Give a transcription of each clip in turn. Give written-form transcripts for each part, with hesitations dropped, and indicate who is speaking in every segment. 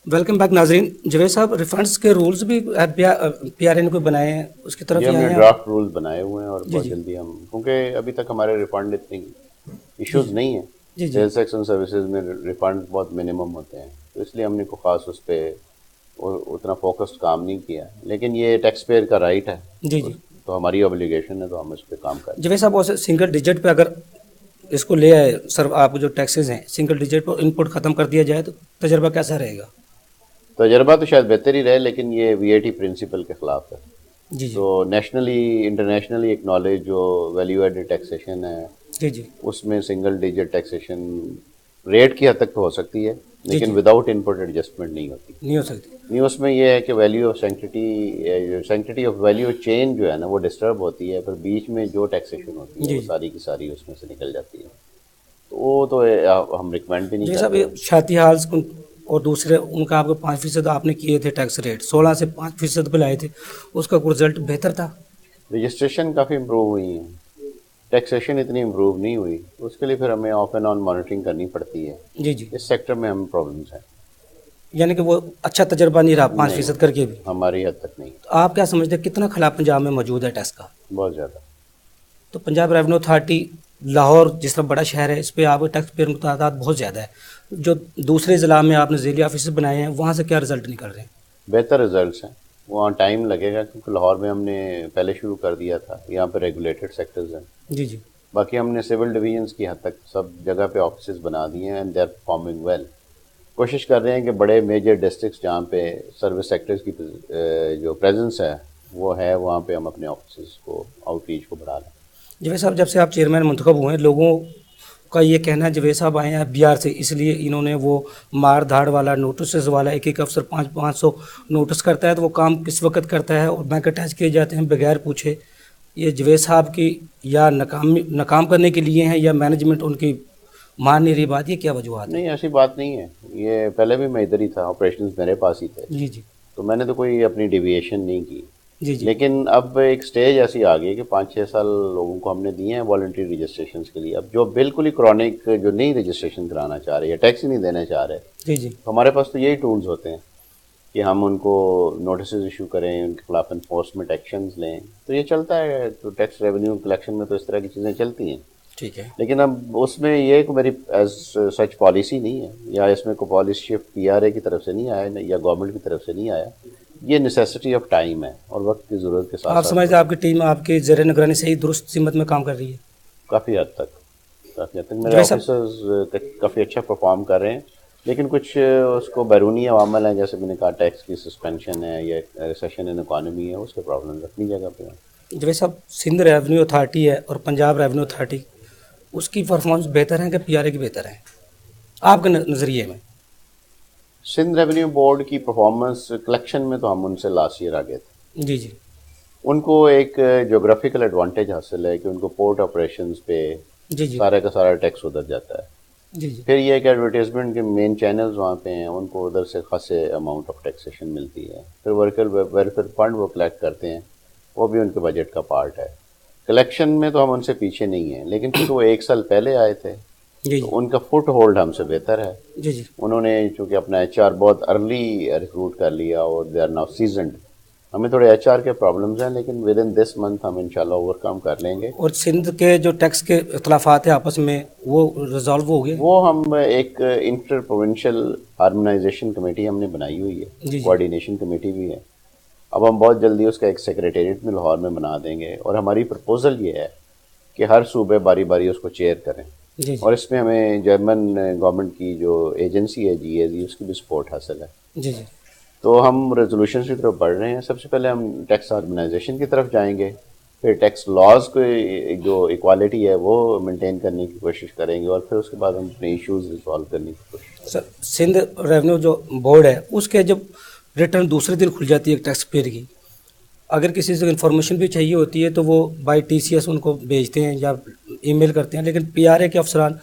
Speaker 1: Welcome back ناظرین. جوید صاحب, refunds کے رولز بھی پی آر اے نے کوئی بنائے ہیں, اس کی طرف
Speaker 2: یہ ہم نے ڈرافٹ رولز بنائے ہوئے ہیں اور بہت جلدی ہم, کیونکہ ابھی تک ہمارے ریفنڈ اتنی ایشوز نہیں ہیں, سیلز ٹیکس اینڈ سروسز میں ریفنڈ بہت منیمم ہوتے ہیں, تو اس لیے ہم نے کوئی خاص اس پہ اتنا فوکسڈ کام نہیں کیا. لیکن یہ ٹیکس پیئر کا رائٹ ہے, تو ہماری اوبلیگیشن ہے, تو ہم اس پہ کام کریں.
Speaker 1: جوید صاحب, سنگل ڈیجٹ پہ اگر اس کو لے آئے سر, آپ جو ٹیکسز ہیں سنگل ڈیجٹ پر ان پٹ ختم کر دیا جائے تو تجربہ کیسا رہے گا؟
Speaker 2: تجربہ تو شاید بہتر ہی رہے, لیکن یہ وی اے ٹی پرنسپل کے خلاف ہے. تو نیشنلی انٹرنیشنلی ایکنالج جو ویلیو ایڈڈ ٹیکسیشن ہے, اس میں سنگل ڈیجٹ ٹیکسیشن ریٹ کی حد تک تو ہو سکتی ہے, لیکن وداؤٹ ان پٹ ایڈجسٹمنٹ نہیں ہو سکتی. نہیں, اس میں یہ ہے کہ value of sanctity of value chain جو ہے نا وہ ڈسٹرب ہوتی ہے, پھر بیچ میں جو ٹیکسیشن ہوتی ہے وہ ساری کی ساری اس میں سے نکل جاتی ہے. تو وہ تو ہم ریکمینڈ بھی نہیں کرتے.
Speaker 1: شاتی ہالس اور دوسرے ان کا آپ کو 5% آپ نے کیے تھے ٹیکس ریٹ, 16 سے 5% پہ لائے تھے, اس کا رزلٹ بہتر تھا.
Speaker 2: رجسٹریشن کافی امپروو ہوئی ہیں, ٹیکسیشن اتنی امپروو نہیں ہوئی. اس کے لیے پھر ہمیں آف اینڈ آن مانیٹرنگ کرنی پڑتی ہے. اس سیکٹر میں ہمیں پرابلمس ہیں.
Speaker 1: یعنی کہ وہ اچھا تجربہ نہیں رہا 5% کر کے بھی
Speaker 2: ہماری حد تک نہیں.
Speaker 1: آپ کیا سمجھتے ہیں کتنا خلا پنجاب میں موجود ہے ٹیکس کا؟
Speaker 2: بہت زیادہ.
Speaker 1: تو پنجاب ریونیو اتھارٹی لاہور جس طرح بڑا شہر ہے, اس پہ آپ ٹیکس پیئر تعداد بہت زیادہ ہے. جو دوسرے ضلع میں آپ نے ذیلی آفیسز بنائے ہیں, وہاں سے کیا رزلٹ نکل رہے ہیں؟
Speaker 2: بہتر رزلٹس ہیں. وہاں ٹائم لگے گا, کیونکہ لاہور میں ہم نے پہلے شروع کر دیا تھا, یہاں پہ ریگولیٹڈ سیکٹرز ہیں. باقی ہم نے سول ڈویژنس کی حد تک سب جگہ پہ آفیسز بنا دیے ہیں, and they are performing well. کوشش کر رہے ہیں کہ بڑے میجر ڈسٹرکٹس جہاں پہ سروس سیکٹرز کی جو پریزنس ہے وہ ہے, وہاں پہ ہم اپنے آفیسز کو آؤٹ ریچ کو بڑھا لیں.
Speaker 1: جوید صاحب, جب سے آپ چیئرمین منتخب ہوئے ہیں, لوگوں کا یہ کہنا ہے جوید صاحب آئے ہیں بہار سے, اس لیے انہوں نے وہ مار دھاڑ والا, نوٹسز والا, ایک افسر 500 نوٹس کرتا ہے تو وہ کام کس وقت کرتا ہے, اور بینک اٹیچ کیے جاتے ہیں بغیر پوچھے. یہ جوید صاحب کی یا ناکام کرنے کے لیے ہیں, یا مینجمنٹ ان کی مان نہیں رہی بات, یہ کیا وجوہات؟
Speaker 2: نہیں, ایسی بات نہیں ہے. یہ پہلے بھی میں ادھر ہی تھا, آپریشنز میرے پاس ہی تھے. تو میں نے تو کوئی اپنی ڈیویشن نہیں کی. لیکن اب ایک سٹیج ایسی آ گئی کہ 5-6 سال لوگوں کو ہم نے دیے ہیں والنٹری رجسٹریشنز کے لیے. اب جو بالکل ہی کرونک جو نہیں رجسٹریشن کرانا چاہ رہے یا ٹیکس ہی نہیں دینا چاہ رہے, تو ہمارے پاس تو یہی ٹولز ہوتے ہیں کہ ہم ان کو نوٹسز ایشو کریں, ان کے خلاف انفورسمنٹ ایکشنز لیں. تو یہ چلتا ہے, تو ٹیکس ریونیو کلیکشن میں تو اس طرح کی چیزیں چلتی ہیں. لیکن اب اس میں یہ کہ میری ایز سچ پالیسی نہیں ہے, یا اس میں کوئی پالیسی شفٹ پی آر اے کی طرف سے نہیں آیا, یا گورنمنٹ کی طرف سے نہیں آیا. یہ نیسیسٹی آف ٹائم ہے اور وقت کی ضرورت کے ساتھ.
Speaker 1: آپ سمجھتے ہیں آپ کی ٹیم آپ کے زیر نگرانی صحیح درست سمت میں کام کر رہی ہے؟
Speaker 2: کافی حد تک میرے آفیسرز کافی اچھا پرفارم کر رہے ہیں. لیکن کچھ اس کو بیرونی عوامل ہیں, جیسے میں نے کہا ٹیکس کی سسپینشن ہے یا ریسیشن ان اکانومی ہے, اس کے پرابلمز اپنی جگہ پہ ہیں.
Speaker 1: جوید صاحب, سندھ ریونیو اتھارٹی ہے اور پنجاب ریونیو اتھارٹی, اس کی پرفارمنس بہتر ہے کہ پی آر اے کی بہتر ہے آپ کے نظریے میں؟
Speaker 2: سندھ ریونیو بورڈ کی پرفارمنس کلیکشن میں تو ہم ان سے لاسٹ ایئر آگے تھے. ان کو ایک جغرافیکل ایڈوانٹیج حاصل ہے کہ ان کو پورٹ آپریشنز پہ سارے کا سارا ٹیکس ادھر جاتا ہے. پھر یہ کہ ایڈورٹیزمنٹ کے مین چینلز وہاں پہ ہیں, ان کو ادھر سے خاصے اماؤنٹ آف ٹیکسیشن ملتی ہے. پھر ورکر ویلفیئر فنڈ وہ کلیکٹ کرتے ہیں, وہ بھی ان کے بجٹ کا پارٹ ہے. کلیکشن میں تو ہم ان سے پیچھے نہیں ہیں, لیکن کیونکہ وہ 1 سال پہلے آئے تھے تو ان کا فٹ ہولڈ ہم سے بہتر ہے. انہوں نے چونکہ اپنا ایچ آر بہت ارلی ریکروٹ کر لیا اور دے آر ناؤ سیزنڈ. ہمیں تھوڑے ایچ آر کے پرابلمز ہیں, لیکن ود ان دس منتھ ہم انشاءاللہ اوور کم کر لیں گے.
Speaker 1: اور سندھ کے جو ٹیکس کے اختلافات ہیں آپس میں, وہ ریزالو ہو گئے؟
Speaker 2: وہ ہم ایک انٹر پروونشل ہارمونائزیشن کمیٹی ہم نے بنائی ہوئی ہے, کوآرڈینیشن کمیٹی بھی ہے. اب ہم بہت جلدی اس کا ایک سیکریٹریٹ میں لاہور میں بنا دیں گے, اور ہماری پرپوزل یہ ہے کہ ہر صوبے باری باری اس کو چیئر کریں. اور اس میں ہمیں جرمن گورنمنٹ کی جو ایجنسی ہے جی اے زی, اس کی بھی سپورٹ حاصل ہے. تو ہم ریزولوشنس کی طرف بڑھ رہے ہیں. سب سے پہلے ہم ٹیکس ہارمونائزیشن کی طرف جائیں گے, پھر ٹیکس لاز کو جو ایکوالٹی ہے وہ مینٹین کرنے کی کوشش کریں گے, اور پھر اس کے بعد ہم اپنے ایشوز ریزالو کرنے کی کوشش کریں گے.
Speaker 1: سر, سندھ ریونیو جو بورڈ ہے اس کے جب ریٹرن دوسرے دن کھل جاتی ہے ٹیکس پیئر کی, اگر کسی سے انفارمیشن بھی چاہیے ہوتی ہے تو وہ بائی ٹی سی ایس ان کو بھیجتے ہیں یا ای میل کرتے ہیں, لیکن پی آر اے کے افسران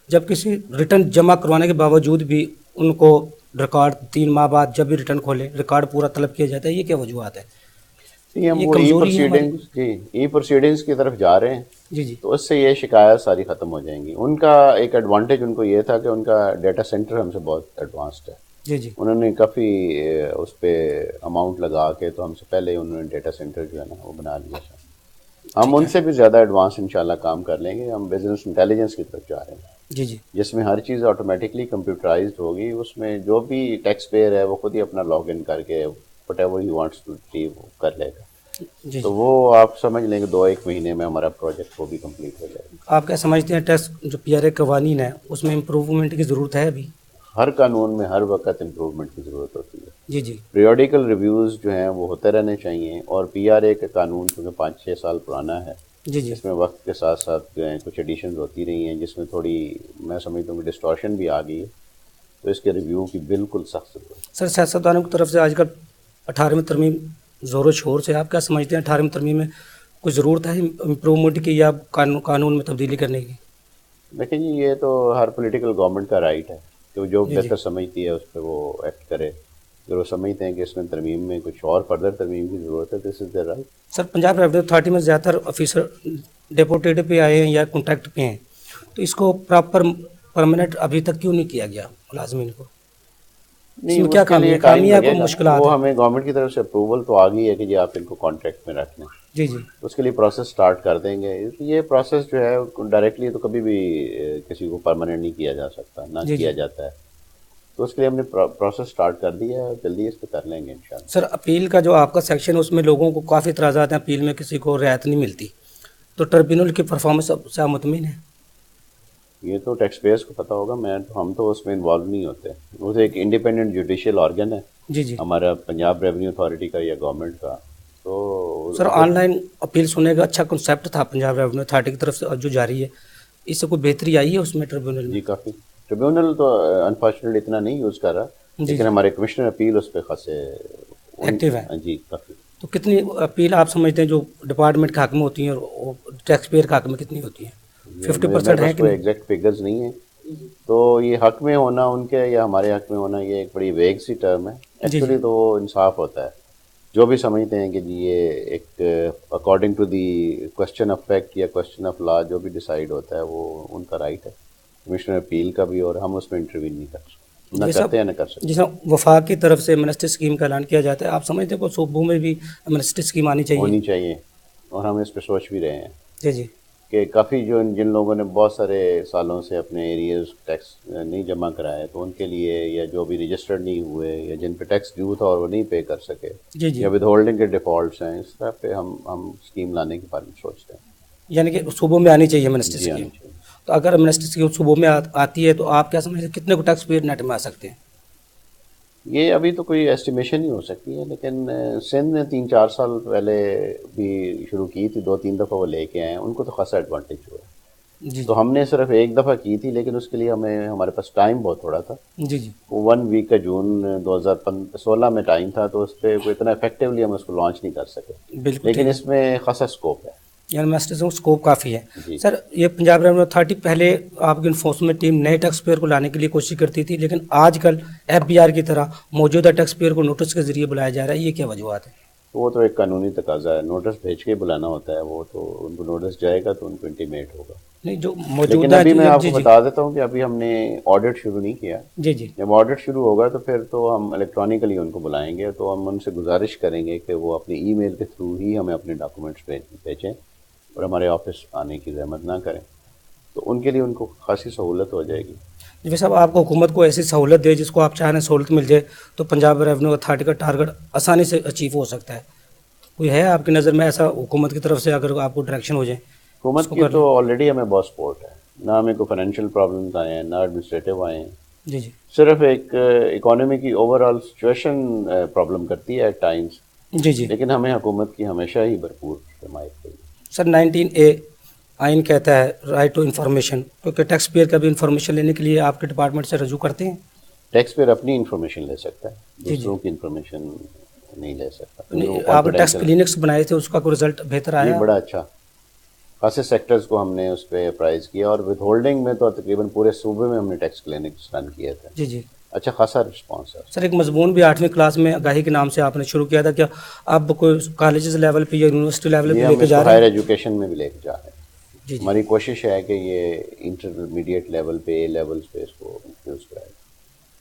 Speaker 1: جب کسی ریٹرن جمع کروانے کے باوجود بھی ان کو ریکارڈ 3 ماہ بعد جب بھی ریٹرن کھولے ریکارڈ پورا طلب کیا جاتا ہے, یہ کیا وجوہات ہے؟
Speaker 2: ہم وہ ای پروسیڈنگز کی طرف جا رہے ہیں, تو اس سے یہ شکایات ساری ختم ہو جائیں گی. ان کا ایک ایڈوانٹیج ان کو یہ تھا کہ ان کا ڈیٹا سینٹر ہم سے بہت ایڈوانسڈ ہے.
Speaker 1: جی جی
Speaker 2: انہوں نے کافی اس پہ اماؤنٹ لگا کے تو ہم سے پہلے انہوں نے ڈیٹا سینٹر جو ہے نا وہ بنا لیا تھا. ہم ان سے بھی زیادہ ایڈوانس انشاءاللہ کام کر لیں گے. ہم بزنس انٹیلیجنس کی طرف جا رہے ہیں
Speaker 1: جی جی
Speaker 2: جس میں ہر چیز آٹومیٹکلی کمپیوٹرائزڈ ہوگی. اس میں جو بھی ٹیکس پیئر ہے وہ خود ہی اپنا لاگ ان کر کے whatever he wants to achieve کر لے گا.
Speaker 1: جی
Speaker 2: تو
Speaker 1: جی.
Speaker 2: وہ آپ سمجھ لیں گے 2-1 مہینے میں ہمارا پروجیکٹ وہ بھی کمپلیٹ ہو جائے گا.
Speaker 1: آپ کیا سمجھتے ہیں ٹیکس جو پی آر اے قوانین ہے اس میں امپروومنٹ کی ضرورت ہے ابھی؟
Speaker 2: ہر قانون میں ہر وقت امپروومنٹ کی ضرورت ہوتی ہے.
Speaker 1: جی جی
Speaker 2: پیریوڈیکل ریویوز جو ہیں وہ ہوتے رہنے چاہیے. اور پی آر اے کا قانون چونکہ 5-6 سال پرانا ہے
Speaker 1: جی جی.
Speaker 2: اس میں وقت کے ساتھ ساتھ جو ہیں کچھ ایڈیشنز ہوتی رہی ہیں جس میں تھوڑی میں سمجھتا ہوں کہ ڈسٹورشن بھی آ گئی ہے. تو اس کے ریویو کی بالکل سخت ضرورت ہے.
Speaker 1: سر سیاستدانوں کی طرف سے آج کل 18ویں ترمیم زور و شور سے، آپ کیا سمجھتے ہیں 18ویں ترمیم میں کوئی ضرورت ہے امپروومنٹ کی یا قانون میں تبدیلی کرنے کی؟
Speaker 2: دیکھیں جی یہ تو ہر پولیٹیکل گورنمنٹ کا رائٹ ہے کہ وہ جو
Speaker 1: جی جی.
Speaker 2: بہتر سمجھتی ہے اس پہ وہ ایکٹ کرے. اگر وہ سمجھتے ہیں کہ اس میں ترمیم میں کچھ اور فردر ترمیم کی ضرورت ہے this is the right.
Speaker 1: Sir Punjab revenue authority میں زیادہ تر آفیسر ڈیپوٹیڈ پہ آئے ہیں یا کانٹریکٹ پہ ہیں، تو اس کو پراپر پرماننٹ ابھی تک کیوں نہیں کیا گیا ملازمین کو؟ اس
Speaker 2: نہیں
Speaker 1: میں کیا
Speaker 2: اس کے لیے ٹائم
Speaker 1: خامی ہے،
Speaker 2: لگے
Speaker 1: کوئی
Speaker 2: گا.
Speaker 1: مشکلات
Speaker 2: وہ
Speaker 1: ہیں؟
Speaker 2: ہمیں گورنمنٹ کی طرف سے اپروول تو آ گئی ہے کہ جی آپ ان کو کانٹریکٹ میں رکھ لیں.
Speaker 1: جی جی
Speaker 2: اس کے لیے پروسیس سٹارٹ کر دیں گے. یہ پروسیس جو ہے ڈائریکٹلی تو کبھی بھی کسی کو پرماننٹ نہیں کیا جا سکتا نہ
Speaker 1: جی
Speaker 2: کیا
Speaker 1: جی.
Speaker 2: جاتا ہے. تو اس کے لیے ہم نے پروسیس سٹارٹ کر دیا ہے. جلدی اس پہ کر لیں گے انشاءاللہ.
Speaker 1: سر اپیل کا جو آپ کا سیکشن ہے اس میں لوگوں کو کافی اعتراضات ہیں، اپیل میں کسی کو رعایت نہیں ملتی، تو ٹربیونل کی پرفارمنس سے آپ مطمئن ہیں؟
Speaker 2: یہ تو ٹیکس پیئرس کو پتہ ہوگا. ہم تو اس میں انوالو نہیں ہوتے. وہ تو ایک انڈیپینڈنٹ جوڈیشل آرگن ہے
Speaker 1: جی جی.
Speaker 2: ہمارا پنجاب ریونیو اتھارٹی کا یا گورنمنٹ کا. تو
Speaker 1: سر آن لائن اپیل سننے کا اچھا کنسیپٹ تھا پنجاب ریونیو اتھارٹی کی طرف سے جو جاری ہے، اس سے کوئی بہتری آئی ہے اس میں ٹربیونل میں؟
Speaker 2: جی کافی. ٹریبیونل تو انفارچونیٹلی اتنا نہیں یوز کر رہا
Speaker 1: جی
Speaker 2: لیکن
Speaker 1: جی
Speaker 2: ہمارے کمشنر اپیل اس پہ خاصے
Speaker 1: ایکٹیو ہے.
Speaker 2: جی کافی.
Speaker 1: تو کتنی اپیل آپ سمجھتے ہیں جو ڈپارٹمنٹ کے حق میں ہوتی ہیں اور ٹیکس پیئر کے حق میں کتنی ہوتی ہیں؟ 50% ہے کہ
Speaker 2: کوئی
Speaker 1: نہیں؟
Speaker 2: ایگزیکٹ فگرز نہیں ہے. تو یہ حق میں ہونا ان کے یا ہمارے حق میں ہونا یہ ایک بڑی ویگ سی ٹرم ہے.
Speaker 1: جی
Speaker 2: ایکچولی
Speaker 1: جی
Speaker 2: تو وہ انصاف ہوتا ہے. جو بھی سمجھتے ہیں کہ جی یہ ایک according to the question of fact یا کوشچن آف لا جو بھی ڈیسائیڈ ہوتا ہے وہ ان کا رائٹ ہے کمشنر اپیل کا بھی. اور ہم اس میں انٹروین نہیں کر سکتے، نہ کرتے ہیں نہ کر سکتے.
Speaker 1: جیسا وفاق کی طرف سے امنسٹی اسکیم کا اعلان کیا جاتا ہے، آپ سمجھتے ہیں کہ صوبوں میں بھی امنسٹی اسکیم آنی چاہیے؟
Speaker 2: ہونی چاہیے. اور ہم اس پہ سوچ بھی رہے ہیں
Speaker 1: جی جی
Speaker 2: کہ کافی جن لوگوں نے بہت سارے سالوں سے اپنے ایریز ٹیکس نہیں جمع کرائے تو ان کے لیے، یا جو بھی رجسٹرڈ نہیں ہوئے یا جن پہ ٹیکس ڈیو تھا اور وہ نہیں پے کر سکے،
Speaker 1: جی جی.
Speaker 2: یا ود ہولڈنگ کے ڈیفالٹس ہیں، اس طرح پہ ہم اسکیم لانے کے بارے میں سوچتے ہیں.
Speaker 1: یعنی کہ صوبوں میں آنی چاہیے امنسٹی
Speaker 2: جی
Speaker 1: اسکیم.
Speaker 2: آنی چاہیے.
Speaker 1: تو اگر امنسٹی اسکیم صوبوں میں آتی ہے تو آپ کیا سمجھتے ہیں کتنے کو ٹیکس پیئر نیٹ میں آ سکتے ہیں؟
Speaker 2: یہ ابھی تو کوئی ایسٹیمیشن نہیں ہو سکتی ہے لیکن سندھ نے 3-4 سال پہلے بھی شروع کی تھی. 2-3 دفعہ وہ لے کے آئے ہیں. ان کو تو خاصا ایڈوانٹیج ہوا ہے.
Speaker 1: جی
Speaker 2: تو ہم نے صرف ایک دفعہ کی تھی لیکن اس کے لیے ہمارے پاس ٹائم بہت تھوڑا تھا.
Speaker 1: جی جی
Speaker 2: 1 ویک کا جون 2016 میں ٹائم تھا تو اس پہ کوئی اتنا افیکٹولی ہم اس کو لانچ نہیں کر سکے.
Speaker 1: بالکل.
Speaker 2: لیکن اس میں خاصا اسکوپ ہے.
Speaker 1: یعنی امنسٹی میں اسکوپ کافی ہے.
Speaker 2: جی.
Speaker 1: سر یہ پنجاب ریونیو اتھارٹی پہلے آپ کی انفورسمنٹ ٹیم نئے ٹیکس پیئر کو لانے کے لیے کوشش کرتی تھی، لیکن آج کل ایف بی آر کی طرح موجودہ ٹیکس پیئر کو نوٹس کے ذریعے بلایا جا رہا ہے. یہ کیا وجوہات ہے؟
Speaker 2: وہ تو ایک قانونی تقاضا ہے. نوٹس بھیج کے بلانا ہوتا ہے. وہ تو ان کو نوٹس جائے گا تو ان کو انٹیمیٹ ہوگا.
Speaker 1: نہیں جو
Speaker 2: لیکن
Speaker 1: موجودہ
Speaker 2: ابھی میں آپ
Speaker 1: جی
Speaker 2: کو
Speaker 1: جی
Speaker 2: بتا دیتا ہوں کہ ابھی ہم نے آڈٹ شروع نہیں کیا.
Speaker 1: جی جی
Speaker 2: جب آڈٹ شروع ہوگا تو پھر تو ہم الیکٹرانکلی ان کو بلائیں گے. تو ہم ان سے گزارش کریں گے کہ وہ اپنی ای میل کے تھرو ہی ہمیں اپنے ڈاکومنٹس بھیجیں اور ہمارے آفس آنے کی زحمت نہ کریں. تو ان کے لیے ان کو خاصی سہولت ہو جائے گی.
Speaker 1: جی صاحب آپ کو حکومت کو ایسی سہولت دے جس کو آپ چاہیں سہولت مل جائے تو پنجاب ریونیو اتھارٹی کا ٹارگٹ آسانی سے اچیو ہو سکتا ہے. کوئی ہے آپ کی نظر میں ایسا حکومت کی طرف سے اگر آپ کو ڈائریکشن ہو جائے؟
Speaker 2: حکومت کی تو آلریڈی ہمیں بہت سپورٹ ہے. نہ ہمیں کوئی فائنینشیل پرابلمز آئے ہیں نہ ایڈمنسٹریٹو آئے ہیں.
Speaker 1: جی جی
Speaker 2: صرف ایک اکانومی کی اوور آل سچویشن پرابلم کرتی ہے ایٹ ٹائمز.
Speaker 1: جی جی.
Speaker 2: لیکن ہمیں حکومت کی ہمیشہ ہی بھرپور حمایت چاہیے.
Speaker 1: سر 19A آئین کہتا ہے رائٹ ٹو انفارمیشن، کیونکہ ٹیکس پیئر کا بھی انفارمیشن لینے کے لیے آپ کے ڈپارٹمنٹ سے رجوع کرتے ہیں.
Speaker 2: ٹیکس پیئر اپنی انفارمیشن لے سکتا ہے، دوسروں کی انفارمیشن نہیں لے سکتا.
Speaker 1: آپ ٹیکس کلینکس بنائے تھے، اس کا کوئی رزلٹ بہتر آیا؟
Speaker 2: بڑا اچھا. خاصے سیکٹرز کو ہم نے اس پہ اپرائز کیا اور ود ہولڈنگ میں تو تقریباً پورے صوبے میں ہم نے ٹیکس کلینکس رن کیے تھے.
Speaker 1: جی جی.
Speaker 2: اچھا خاصا رسپانس ہے.
Speaker 1: سر ایک مضمون بھی 8ویں کلاس میں آگاہی کے نام سے آپ نے شروع کیا تھا، کیا آپ کوئی کالجز لیول پہ یا یونیورسٹی لیول پہ لے کے جا رہے ہیں؟
Speaker 2: ہائر ایجوکیشن میں بھی لے کے جا رہے ہیں.
Speaker 1: جی جی.
Speaker 2: ہماری کوشش ہے کہ یہ انٹرمیڈیٹ لیول پہ، اے لیولس پہ اس کو یوز کرائے.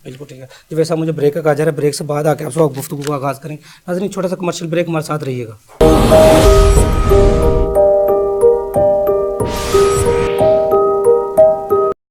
Speaker 1: بالکل ٹھیک ہے جی. ویسا مجھے بریک کا کہا جا رہا ہے, بریک سے بعد آ کے آپ سے گفتگو کا آغاز کریں. ناظرین چھوٹا سا کمرشل بریک ہمارے ساتھ رہیے گا.